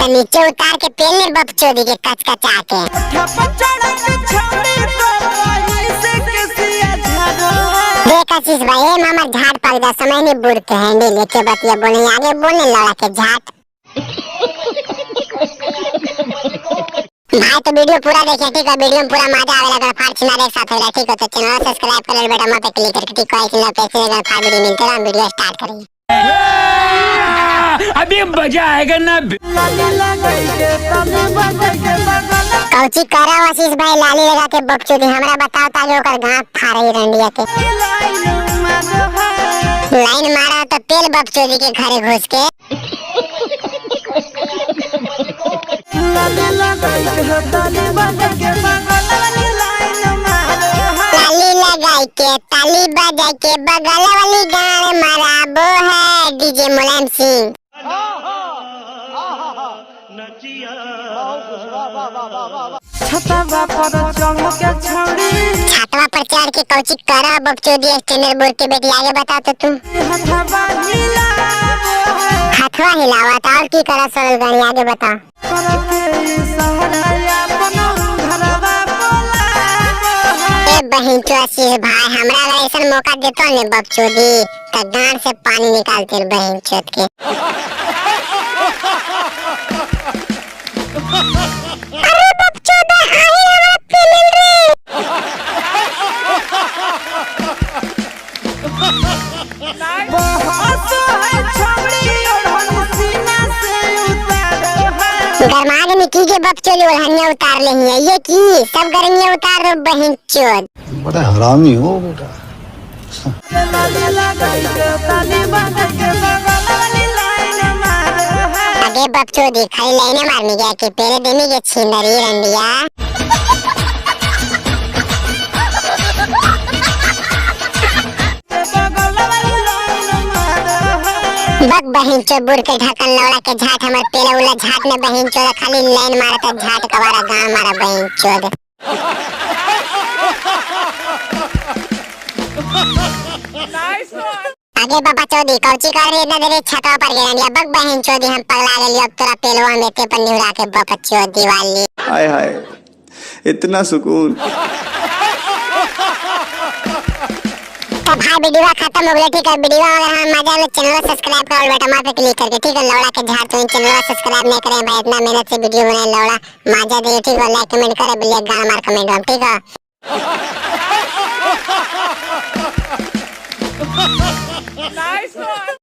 नीचे उतार के पेल ले बकचोदी के कच कचा के। देख आशीष भाई मामा झाट पक जा समय नहीं बुड़ के हैंडी लेके बतिया बोले आगे बोलने लड़ा के झाट। भाई तो वीडियो पूरा देखिए ठीक है, वीडियो में पूरा मजा आवेला। अगर फाड़ चिना एक साथ होगा ठीक है तो चैनल सब्सक्राइब कर ले बेटा, वहां पे क्लिक करके ठीक है। ऐसे पैसे अगर फाड़ वीडियो मिलते हैं हम वीडियो स्टार्ट करेंगे। अभी मजा आएगा ना। कौची करा आशीष भाई लाली लगा के बकचोदी हमरा बताओ ताकि ओकर गांठ फाड़ई रंडिया के। लाइन मारा तो तेल बकचोदी के घरे घुस के। ताली लगाई के ताली बजाई के बगल वाली गाड़ मराबो है डीजे मुलायम सिंह। छतवा पर चढ़ के कौची करा बकचोदी स्टैंडर्ड बोल के बेटी आगे बता तो तुम। हथवा हिलावा था और की करा सरल गाड़ी आगे बता। बहन चोद भाई हमरा अगर ऐसा मौका देतो ने बकचोदी तो गांड से पानी निकालते बहन चोद के। अरे बकचोदा आई हमरा पेल रे। गरमा के की के बकचोदी ओढ़निया उतार ले है ये की सब गर्मियां उतार दो बहन चोद। बड़ा हरामी हो बेटा। आगे बकचोदी खाली लाइने मारने गया कि पहले देने के छिंदरी रंडिया। बक बहन चोद बुर के ढक्कन लौड़ा के झाट हमर पेला उला झाट में बहन चोद खाली लाइन मारता झाट कवारा गांव मारा बहन चोद। आगे बाबा चौधरी कौची कर रही इतना देर छतवा पर गिरंडिया बक बहन चोदी हम पगला गेली अब तोरा पेलवा में ते पर निहुरा के बक चोदी वाली। हाय हाय इतना सुकून। तो भाई वीडियो खत्म हो गया ठीक है। वीडियो अगर हम मजा आए चैनल को सब्सक्राइब करो बेटा, वहां पे क्लिक करके ठीक है। लौड़ा के झाड़ तो चैनल को सब्सक्राइब नहीं करे भाई, इतना मेहनत से वीडियो बनाए लौड़ा मजा दे ठीक है। लाइक कमेंट करे बिल्ले गाना मार कमेंट हम ठीक है।